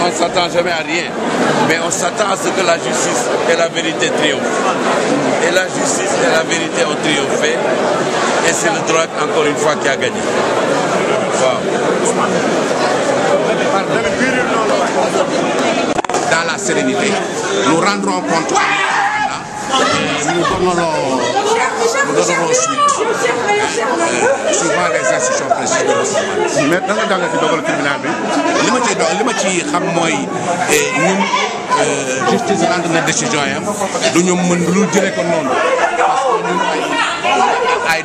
on ne s'attend jamais à rien. Mais on s'attend à ce que la justice et la vérité triomphent. Et la justice et la vérité ont triomphé. Et c'est le droit, encore une fois, qui a gagné. Wow. Dans la sérénité, nous rendrons compte et nous donnerons suite suivant les institutions précises. Mais dans le tribunal, li ma ci xam mooy ñun justice rendre na décision yam du ñu mën lu jëlee ko noonu parce que ñun ay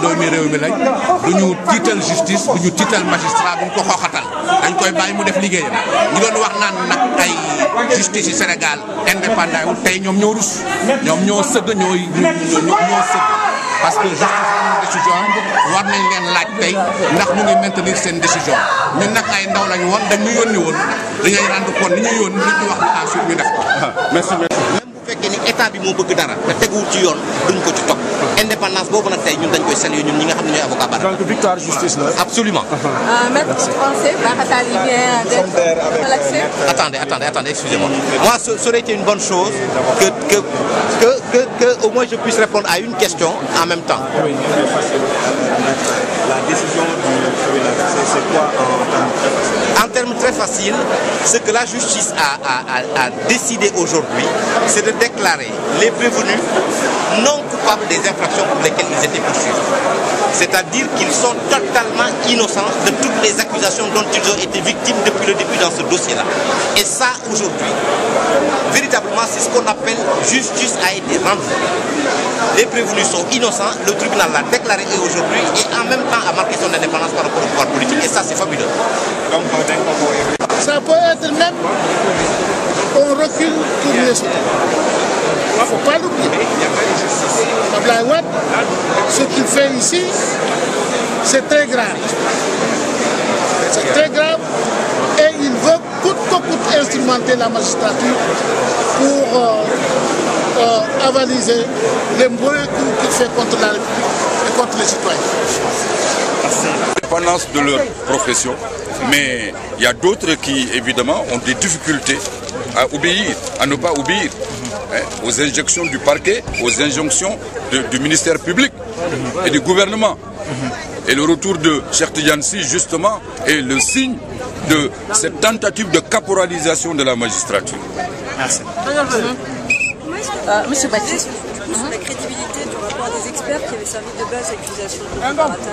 doomi réew mi lañ du ñu tiital justice du ñu tiital magistrat bu ñu ko xooxatal dañ koy bàyyi mu def liggéeyam ñu doon wax naan nag ay justice yi Sénégal indépendant wu tey ñoom ñoo rus ñoom ñoo sëgg ñoo sëgg parce que justice décision war nañ leen laaj tey ndax ñu ngi maintenir seen décision ñun nag ay ndaw lañ woon dañ ñu yónni woon dañuy rendre compte ni ñu yónni li ñu wax ensuite ñu def ko. merci. même bu fekkee ni état bi moo bëgg dara te teguwul ci yoon duñ ko ci topp indépendance boobu nag tey ñun dañ koy saluer ñun ñi nga xam ne ñooy avocat Bara. Donc victoire justice là. Absolument. Maître, vous pensez Bartali vient d'être relaxé? Attendez, excusez-moi. Moi, ça aurait été une bonne chose que au moins je puisse répondre à une question en même temps. Oui, la décision du c'est quoi en termes très faciles, ce que la justice a décidé aujourd'hui, c'est de déclarer les prévenus non coupables des infractions pour lesquelles ils étaient poursuivis. C'est-à-dire qu'ils sont totalement innocents de toutes les accusations dont ils ont été victimes depuis le début dans ce dossier-là. Et ça, aujourd'hui, véritablement, c'est ce qu'on appelle justice a été rendue. Les prévenus sont innocents, le tribunal l'a déclaré aujourd'hui et en même temps a marqué son indépendance par rapport au pouvoir politique. Et ça, c'est fabuleux. Ça peut être même un recul pour les autres. Il ne faut pas l'oublier. Abdoulaye Wade, ce qu'il fait ici, c'est très grave. C'est très grave et il veut coûte que coûte instrumenter la magistrature pour avaliser les mauvais coups qu'il fait contre la République et contre les citoyens. L'indépendance de leur profession, mais il y a d'autres qui, évidemment, ont des difficultés à obéir, à ne pas obéir aux injonctions du parquet, aux injonctions du ministère public et du gouvernement. Et le retour de Cheikh Tidiane Sy, justement, est le signe de cette tentative de caporalisation de la magistrature. Merci. Monsieur Baptiste. Sur la crédibilité du rapport des experts qui avait servi de base à l'accusation de Barata.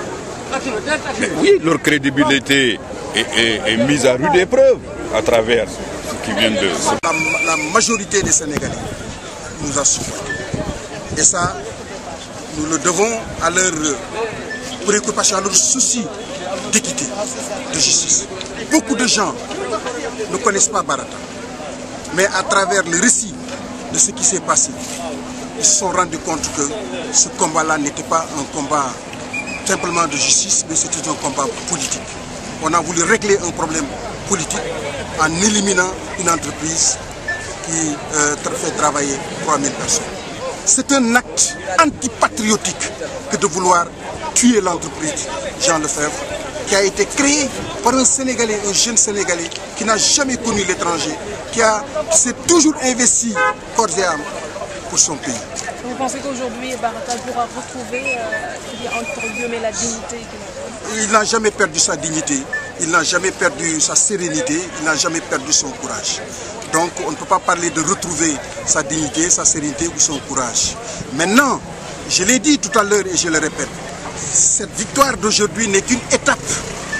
Oui, leur crédibilité est mise à rude épreuve à travers ce qui vient de se... La majorité des Sénégalais nous a supportés. Et ça, nous le devons à leur préoccupation, à leur souci d'équité, de justice. Beaucoup de gens ne connaissent pas Barata. Mais à travers le récit de ce qui s'est passé, ils se sont rendus compte que ce combat-là n'était pas un combat simplement de justice, mais c'était un combat politique. On a voulu régler un problème politique en éliminant une entreprise qui fait travailler 3000 personnes. C'est un acte antipatriotique que de vouloir tuer l'entreprise Jean Lefebvre, qui a été créée par un Sénégalais, un jeune Sénégalais qui n'a jamais connu l'étranger, qui s'est toujours investi corps et âme pour son pays. Vous pensez qu'aujourd'hui, Barata pourra retrouver, entre guillemets, la dignité Il n'a jamais perdu sa dignité, il n'a jamais perdu sa sérénité, il n'a jamais perdu son courage. Donc on ne peut pas parler de retrouver sa dignité, sa sérénité ou son courage. Maintenant, je l'ai dit tout à l'heure et je le répète, cette victoire d'aujourd'hui n'est qu'une étape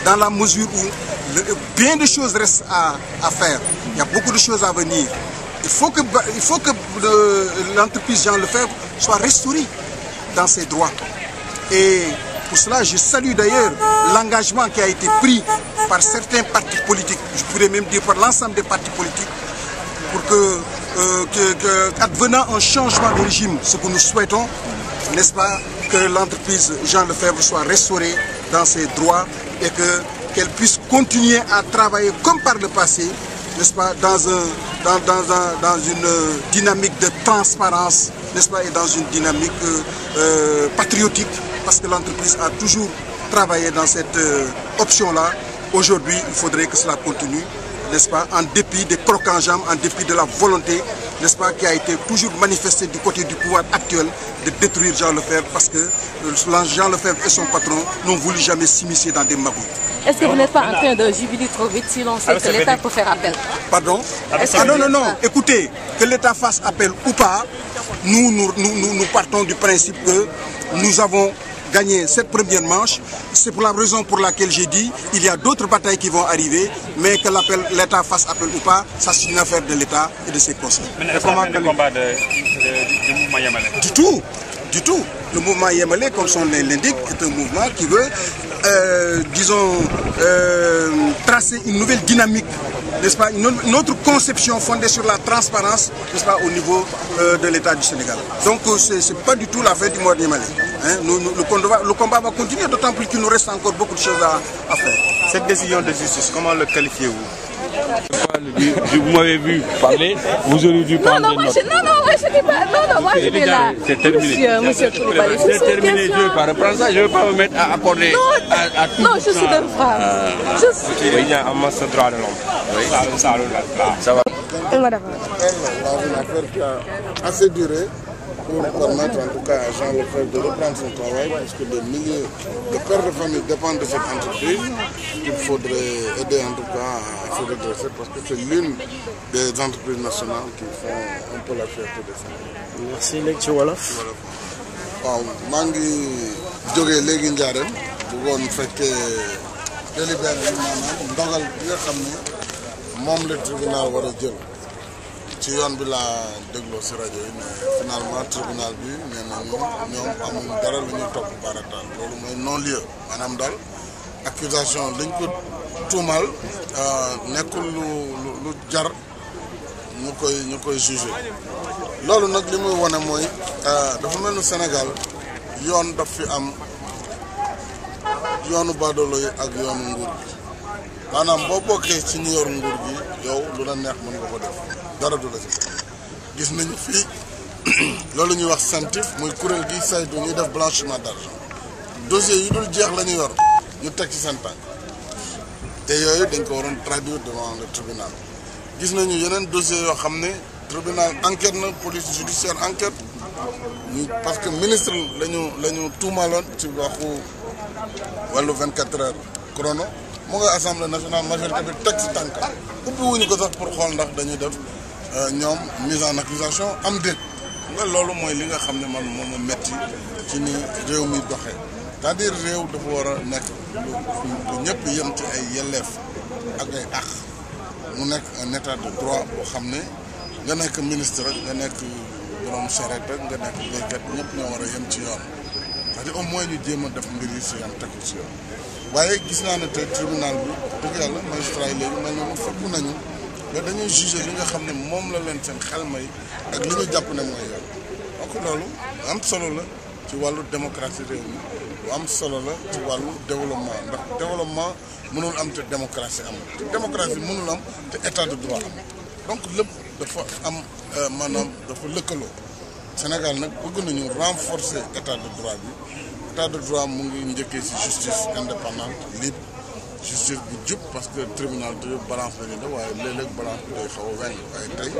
dans la mesure où bien de choses restent à faire. Il y a beaucoup de choses à venir. Il faut que l'entreprise Jean Lefebvre soit restaurée dans ses droits. Et pour cela, je salue d'ailleurs l'engagement qui a été pris par certains partis politiques, je pourrais même dire par l'ensemble des partis politiques, pour qu'advenant un changement de régime, ce que nous souhaitons, n'est-ce pas, que l'entreprise Jean Lefebvre soit restaurée dans ses droits et qu'elle puisse continuer à travailler comme par le passé, n'est-ce pas, dans une dynamique de transparence, n'est-ce pas, et dans une dynamique patriotique, parce que l'entreprise a toujours travaillé dans cette option-là, Aujourd'hui, il faudrait que cela continue, n'est-ce pas, en dépit des crocs en jambes, en dépit de la volonté, n'est-ce pas, qui a été toujours manifestée du côté du pouvoir actuel de détruire Jean Lefebvre, parce que Jean Lefebvre et son patron n'ont voulu jamais s'immiscer dans des magouilles. Est-ce que vous n'êtes pas en train de jubiler trop vite si l'on sait que l'État peut faire appel? Pardon? Ah non, non, non. Écoutez, que l'État fasse appel ou pas, nous partons du principe que nous avons gagné cette première manche. C'est pour la raison pour laquelle j'ai dit il y a d'autres batailles qui vont arriver, mais que l'État fasse appel ou pas, ça c'est une affaire de l'État et de ses conseils. Mais est-ce que le combat du mouvement Yamalé? Du tout, du tout. Le mouvement Yamalé, comme son nom l'indique, est un mouvement qui veut, disons, tracer une nouvelle dynamique, n'est-ce pas, une autre conception fondée sur la transparence, n'est-ce pas, au niveau de l'État du Sénégal. Donc c'est pas du tout l'affaire du mouvement Yamalé. Hein. Le combat va continuer, d'autant plus qu'il nous reste encore beaucoup de choses à faire. Cette décision de justice, comment le qualifiez-vous? Vous m'avez vu parler, vous aurez dû prendre non, moi, je n'ai pas. Non, moi je vais là. C'est terminé. Monsieur Koulibaly, c'est terminé. Je ne vais pas reprendre ça. Je ne vais pas me mettre à accorder à tout. Non, je suis de femme. Il y a un masse droit de l'homme. Ça va. Là, une affaire qui a assez duré pour permettre en tout cas à Jean Lefebvre de reprendre son travail, puisque des milliers de pères de famille dépendent de cette entreprise qu'il faudrait aider en tout cas à se redresser, parce que c'est l'une des entreprises nationales qui font un peu la fierté de ça. Merci léegi ci wolof. waaw maa ngi jógee léegi Njaareem bëggoon fekkee délibéré bi maanaam ndogal bi nga xam ne moom la tribunal war a jël. ci yoon bi laa dégloo si rajo yi mais finalement tribunal bi nee nañu ñoom amuñ dara lu ñu topp baratal loolu mooy non-lieu maanaam daal accusation dañ ko tuumal nekkul lu jar ñu koy jugé loolu nag li muy wane mooy dafa mel ni Sénégal yoon daf fi am yoonu baadoolo yi ak yoonu nguur gi maanaam boo bokkee ci ñi yor nguur gi yow lu la neex mën nga ko def dara du la ci gis nañu fii loolu ñuy wax CENTIF muy kuréel gi saytu ñuy def blanchiment d'argent dossier yi dul jeex la ñu yor ñu teg ci seen tànk te yooyu dañ ko waroon traduire devant le tribunal gis nañu yeneen dossier yoo xam ne tribunal enquête na police judiciaire enquête ñu parce que ministre lañu tuumaloon ci waxu wàllu 24 heures chrono mu nga assemblée nationale majorité bi teg ci tànk ubbi wuñu ko sax pour xool ndax dañuy def ñoom mise en accusation am déet nga loolu mooy li nga xam ne man moom a metti ci ni réew mi doxee c'est-à-dire réew dafa war a nekk lu ñëpp yem ci ay yelleef ak ay àq mu nekk un état de droit boo xam ne nga nekk ministre rek nga nekk borom charrette rek nga nekk béykat ñëpp ñoo war a yem ci yoon c'est-à-dire au moins ñu jéem a def mbir yi si yoon teg ko si yoon waaye gis naa ne tey tribunal bi dëgg yàlla magistrat yi léegi mel na mu fekk nañu mais dañuy jugé li nga xam ne moom la leen seen xel may ak li ñu jàpp ne mooy yoon donc loolu am solo la ci wàllu démocratie réew mi lu am solo la ci wàllu développement ndax développement mënul am te démocratie am te démocratie mënul am te état de droit am donc lépp dafa am maanaam dafa lëkkaloo Sénégal nag bëgg nañu renforcer état de droit bi état de droit mu ngi njëkkee ci justice indépendante libre justice bu jub parce que tribunal de balance la ñu def waaye léeg-léeg balance bi day xaw a weng waaye tey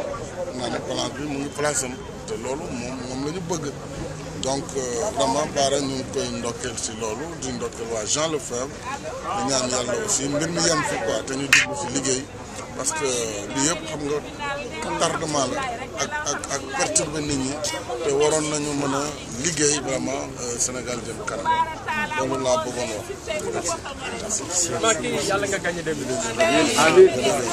naa ne balance bi mu ngi place am te loolu moom la ñu bëgg donc vraiment Bara ñu ngi koy ndokkeel ci loolu di ndokkeel waa Jean Lefebvre di ñaan yàlla aussi mbir mi yem fi quoi te ñu dugg ci liggéey parce que lii yëpp xam nga tardement la ak perturber nit ñi te waroon nañu mën a liggéey vraiment Sénégal jëm kanam loolu laa bëggoon wax.